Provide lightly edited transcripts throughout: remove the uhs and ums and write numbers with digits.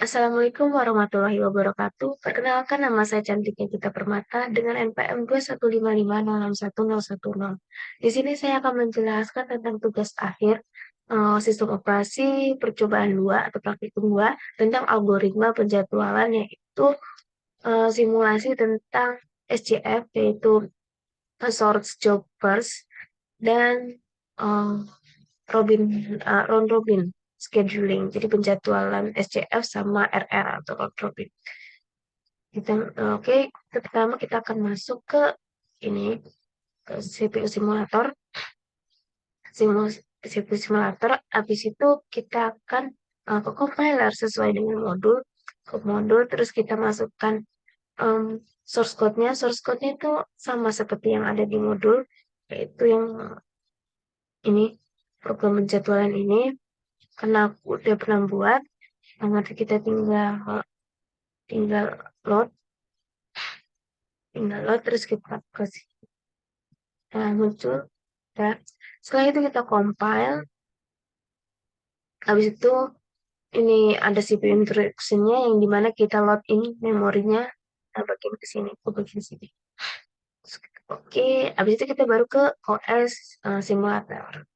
Assalamualaikum warahmatullahi wabarakatuh. Perkenalkan nama saya Cantiknya Gita Permata dengan NPM 215561010. Di sini saya akan menjelaskan tentang tugas akhir sistem operasi percobaan 2 atau praktikum 2 tentang algoritma penjadwalan, yaitu simulasi tentang SJF, yaitu Short Job First, dan eh, round robin scheduling. Jadi penjadwalan SCF sama RR atau round robin. Oke, pertama kita akan masuk ke ini, ke CPU simulator. CPU simulator. Habis itu kita akan ke compiler sesuai dengan modul. Ke modul, terus kita masukkan source code-nya. Source code-nya itu sama seperti yang ada di modul, yaitu yang ini, program penjadwalan ini. Karena aku udah pernah buat, nanti kita tinggal load terus kita kasih muncul. Nah, setelah itu kita compile. Habis itu ini ada CPU instruction-nya yang dimana kita load in memorinya bagian ke sini, ke bagian sini. Oke, habis itu kita baru ke OS simulator.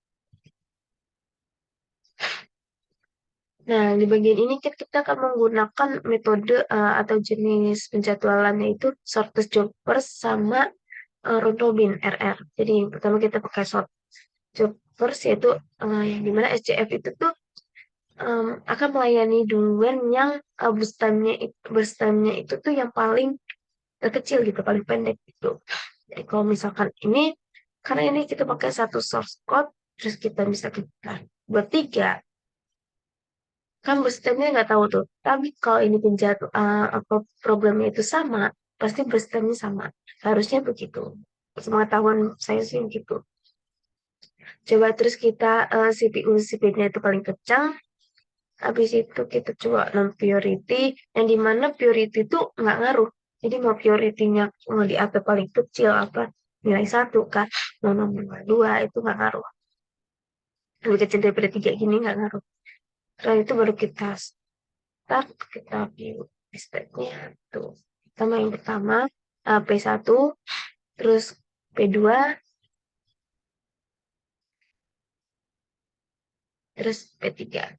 Nah, di bagian ini kita akan menggunakan metode atau jenis penjadwalannya itu shortest job first sama round robin RR. Jadi pertama kita pakai short job first, yaitu yang dimana SCF itu tuh akan melayani duluan yang burst time-nya itu tuh yang paling kecil gitu, paling pendek gitu. Jadi kalau misalkan ini, karena ini kita pakai satu source code, terus kita bisa kita buat tiga, kan burst time-nya nggak tahu tuh. Tapi kalau ini apa programnya itu sama, pasti burst time-nya sama. Harusnya begitu. Sepengetahuan saya sih gitu. Coba terus kita CPU speed-nya itu paling kencang. Habis itu kita coba non priority, yang dimana priority itu nggak ngaruh. Jadi mau priority-nya mau di apa paling kecil, apa nilai satu kan, mau nomor dua, itu nggak ngaruh. Lebih kecil daripada tiga gini nggak ngaruh. Setelah itu baru kita start, kita view step-nya tuh. Pertama yang pertama P1, terus P2, terus P3.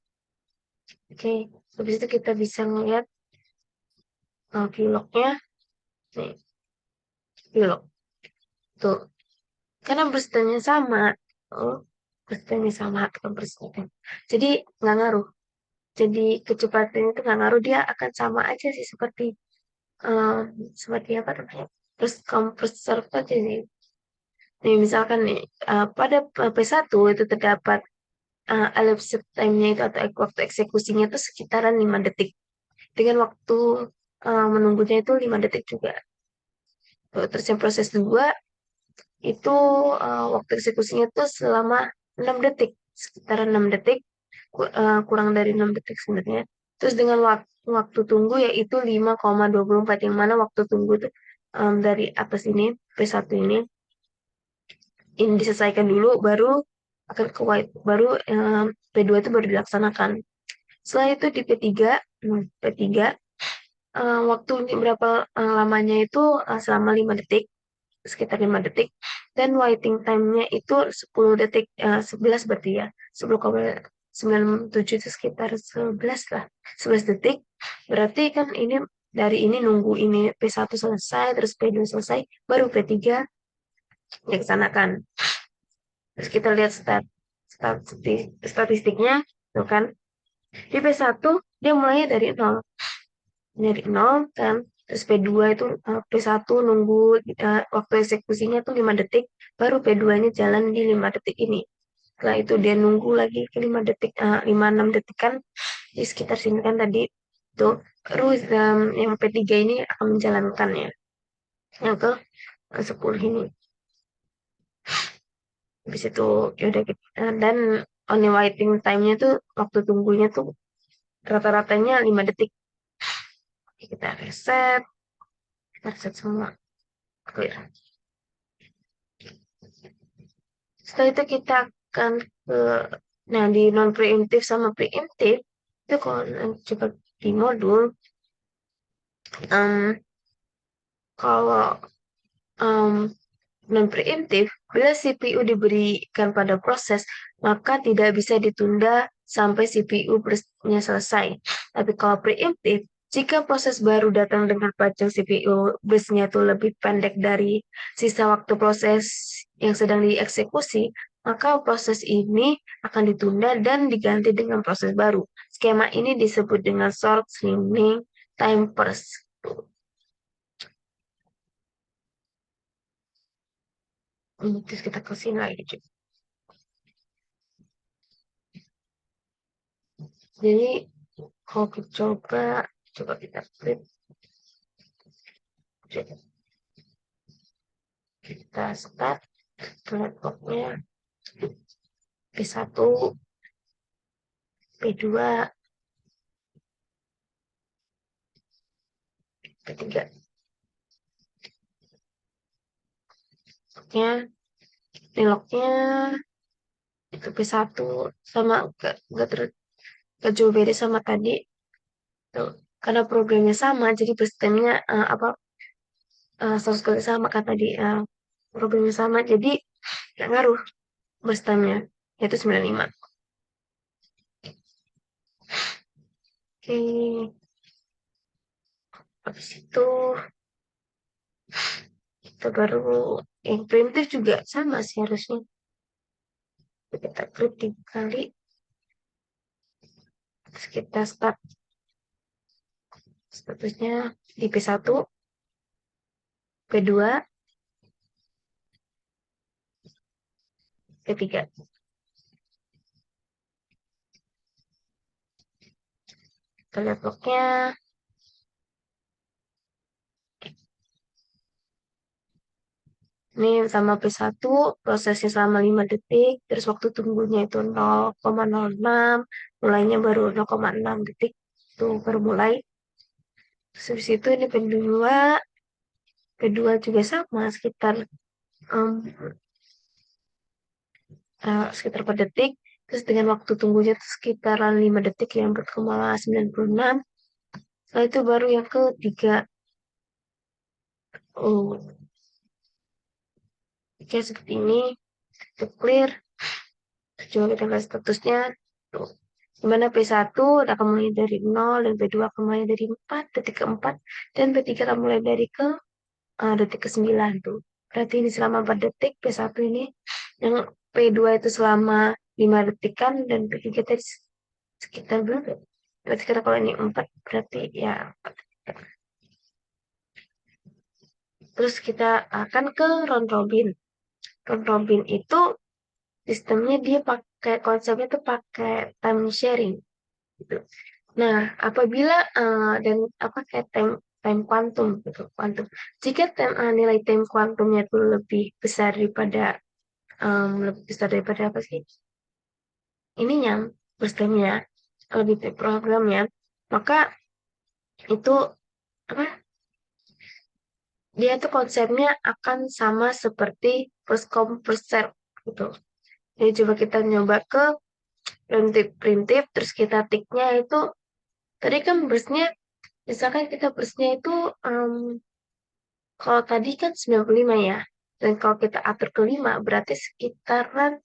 Oke, habis itu kita bisa melihat view log-nya. Nih, view log. Tuh, karena burstnya sama. Oh, burstnya sama atau burstnya. Jadi nggak ngaruh. Jadi kecepatan itu nggak ngaruh, dia akan sama aja sih seperti um, seperti apa namanya? Terus kompresor aja sih. Nih, misalkan nih pada P1 itu terdapat elapsed time-nya itu atau waktu eksekusinya itu sekitaran 5 detik. Dengan waktu menunggunya itu 5 detik juga. Terus yang proses 2 itu waktu eksekusinya tuh selama 6 detik, sekitar 6 detik, kurang dari 6 detik sebenarnya. Terus dengan waktu tunggu yaitu 5,24, yang mana waktu tunggu itu dari atas ini, P1 ini diselesaikan dulu, baru akan ke white, baru P2 itu baru dilaksanakan. Setelah itu di P3, P3 waktu berapa lamanya itu selama 5 detik, sekitar 5 detik, dan waiting time-nya itu 10 detik, 11 berarti ya, 10,97 itu sekitar 11 lah, 11 detik. Berarti kan ini dari ini nunggu ini P1 selesai, terus P2 selesai, baru P3 dilaksanakan. Terus kita lihat statistiknya, tuh kan, di P1 dia mulainya dari nol kan, terus P2 itu P1 nunggu waktu eksekusinya tuh 5 detik, baru P2-nya jalan di 5 detik ini. Setelah itu dia nunggu lagi ke 5 detik, 5-6 detik kan, di sekitar sini kan tadi tuh, baru yang P3 ini akan menjalankannya yang ke 10 ini. Habis itu ya udah gitu. Dan only waiting time-nya tuh, waktu tunggunya tuh rata-ratanya 5 detik. Oke, kita reset semua, clear. Setelah itu kita akan ke, nah di non preemptif sama preemptif itu, kalau coba di modul, kalau non-preemptif, bila CPU diberikan pada proses, maka tidak bisa ditunda sampai CPU-nya selesai. Tapi kalau preemptif, jika proses baru datang dengan panjang CPU busnya itu lebih pendek dari sisa waktu proses yang sedang dieksekusi, maka proses ini akan ditunda dan diganti dengan proses baru. Skema ini disebut dengan short slimming time burst. Terus kita ke sini lagi. Jadi kalau kita coba kita klik, kita start laptopnya P1, P2, P3. Lognya itu P1 sama gak jauh beda sama tadi. Tuh. Karena programnya sama, jadi sistemnya source code sama kan tadi. Programnya sama, jadi gak ngaruh sistemnya. Yaitu 95. Oke. Habis itu kita baru yang primitif juga sama sih harusnya. Kita klik 3 kali. Terus kita start statusnya di P1, P2, P3. Kita lihat lognya. Ini sama P1, prosesnya selama 5 detik, terus waktu tunggunya itu 0,06, mulainya baru 0,6 detik, itu baru mulai. Terus habis itu ini P2 juga sama, sekitar 4 detik, terus dengan waktu tunggunya itu sekitaran 5 detik, yang 4,96. Setelah itu baru yang ketiga. Oke, seperti ini. Itu clear. Coba kita lihat statusnya. Tuh. Dimana P1 akan mulai dari 0, dan P2 akan mulai dari 4, detik ke-4, dan P3 akan mulai dari detik ke-9 tuh. Berarti ini selama 4 detik, P1 ini. Yang P2 itu selama 5 detikan, dan P3 tadi sekitar berapa? Berarti kalau ini 4, berarti ya 4 detik. Terus kita akan ke round robin. Round robin itu sistemnya dia pakai konsepnya tuh pakai time sharing gitu. Nah, apabila dan apa kayak time quantum gitu, quantum. Jika nilai time quantumnya itu lebih besar daripada apa sih? Ininya, sistemnya lebih programnya, maka itu apa? Dia tuh konsepnya akan sama seperti first come first serve gitu. Jadi coba kita nyoba ke primitif, terus kita tiknya itu tadi kan burstnya, misalkan kita burstnya itu kalau tadi kan 95 ya, dan kalau kita atur ke 5 berarti sekitaran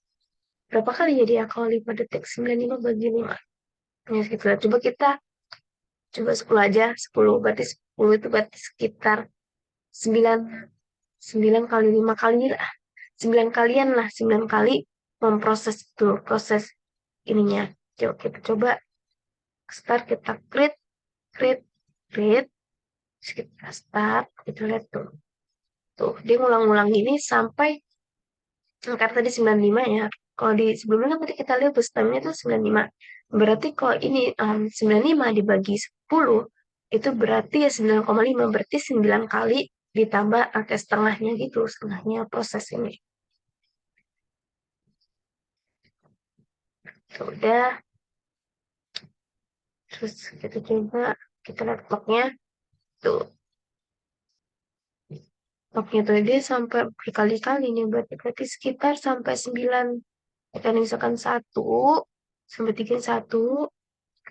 berapa kali jadi ya kalau 5 detik 95 bagi 5 ya sekitar. Coba kita coba 10 aja, 10 berarti 10 itu berarti sekitar 9 9 kali 5 kali lah, 9 kalian lah, 9 kali memproses itu proses ininya. Coba kita coba start, kita create create create, terus kita start, kita lihat tuh dia ngulang-ngulang ini sampai karena tadi 95 ya. Kalau di sebelumnya kan tadi kita lihat bus time-nya itu 95. Berarti kalau ini 95 dibagi 10 itu berarti ya 9,5, berarti 9 kali ditambah angka setengahnya gitu, setengahnya proses ini. Sudah. Terus kita coba kita lihat clock-nya. Tuh. Clock-nya tuh dia sampai berkali-kali nih, berarti sekitar sampai 9. Kita misalkan 1 sampai 3, 1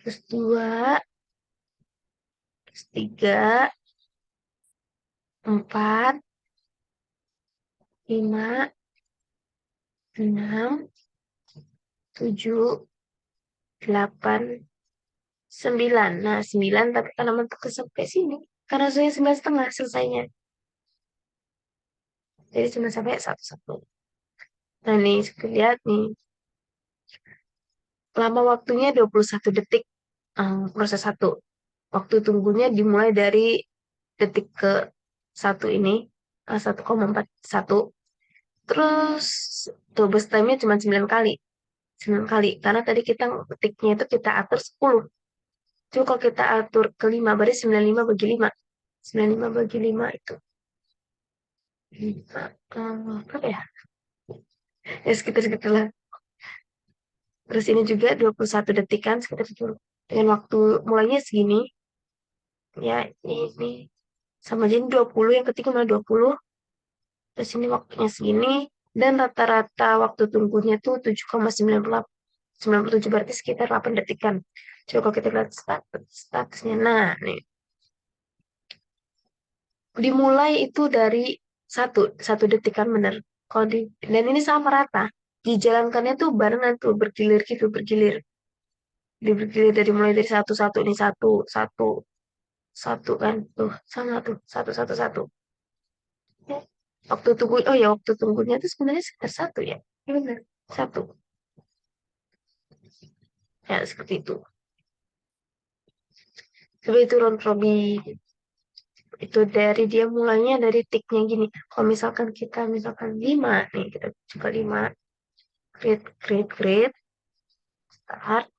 terus 2 3, 4, 5, 6, 7, 8, 9. Nah, 9 tapi karena mentok sampai sini. Karena saya 9,5 selesainya. Jadi cuma sampai 1, 1. Nah, nih, lihat nih. Lama waktunya 21 detik proses 1. Waktu tunggunya dimulai dari detik ke 1 ini. 1,41. Terus tuh burst time-nya cuma 9 kali. 9 kali. Karena tadi kita ketiknya itu kita atur 10. Cuma kalau kita atur ke 5, berarti 95 bagi 5. 95 bagi 5 itu. 5, berapa ya? Ya sekitar-sekitar lah. Terus ini juga 21 detik kan, sekitar itu. Dengan waktu mulainya segini. Ya, ini. Sama jadi 20, yang ketiga malah 20. Terus ini waktunya segini. Dan rata-rata waktu tunggunya tuh 7,97, berarti sekitar 8 detikan. Coba kalau kita lihat statusnya. Nah, nih. Dimulai itu dari satu detikan bener. Kalau dan ini sama rata. Dijalankannya tuh barengan tuh bergilir gitu, bergilir. Bergilir dari mulai dari satu ini satu satu satu kan tuh sama tuh satu satu satu. Ya. Waktu tunggunya tuh sebenarnya sekitar 1 ya. Ini benar 1. Ya seperti itu. Seperti itu round robin. Itu dari dia mulainya dari tiknya gini. Kalau misalkan kita misalkan 5 nih, kita coba 5. Create, create, create. Start.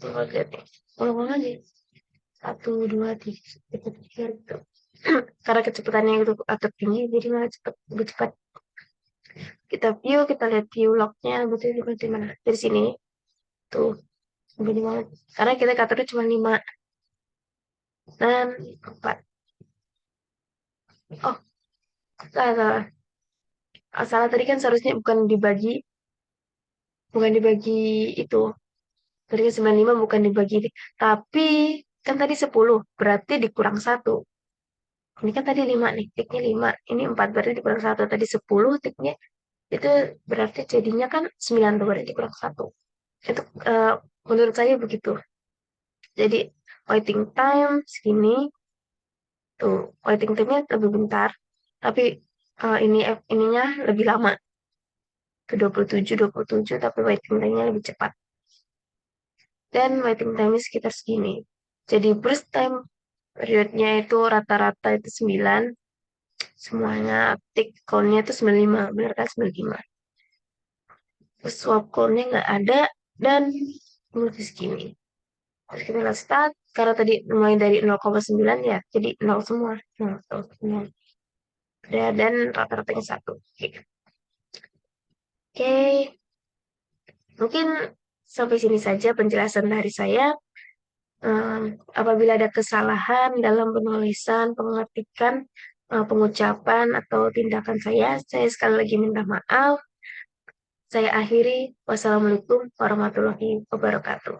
Tunggu lihat nih. Ulang lagi. 1, 2, 3, 4 gitu. Karena kecepatannya itu agak tinggi, jadi malah cepat, lebih cepat. Kita lihat view lognya, betul di mana? Dari sini, tuh, sampai di mana? Karena kita aturnya cuma 5 dan 4. Oh, salah. Salah tadi kan seharusnya bukan dibagi itu. Tadi kan 95 bukan dibagi, tapi kan tadi 10, berarti dikurang 1. Ini kan tadi 5 nih, tiknya 5. Ini 4, berarti dikurang 1. Tadi 10 tiknya, itu berarti jadinya kan 9 tuh, berarti kurang 1. Itu menurut saya begitu. Jadi waiting time segini, tuh waiting time-nya lebih bentar, tapi ininya lebih lama. Ke 27, tapi waiting time-nya lebih cepat. Dan waiting time-nya sekitar segini. Jadi burst time periodnya itu rata-rata itu 9. Semuanya tick count-nya itu 95. Benar kan 95. Terus swap count-nya nggak ada. Dan mulai segini. Terus kita lihat start. Karena tadi mulai dari 0,9 ya. Jadi 0 semua. 0, 0 semua. Dan rata-ratanya 1. Oke. Mungkin sampai sini saja penjelasan dari saya. Apabila ada kesalahan dalam penulisan, pengertian, pengucapan, atau tindakan saya sekali lagi minta maaf. Saya akhiri. Wassalamualaikum warahmatullahi wabarakatuh.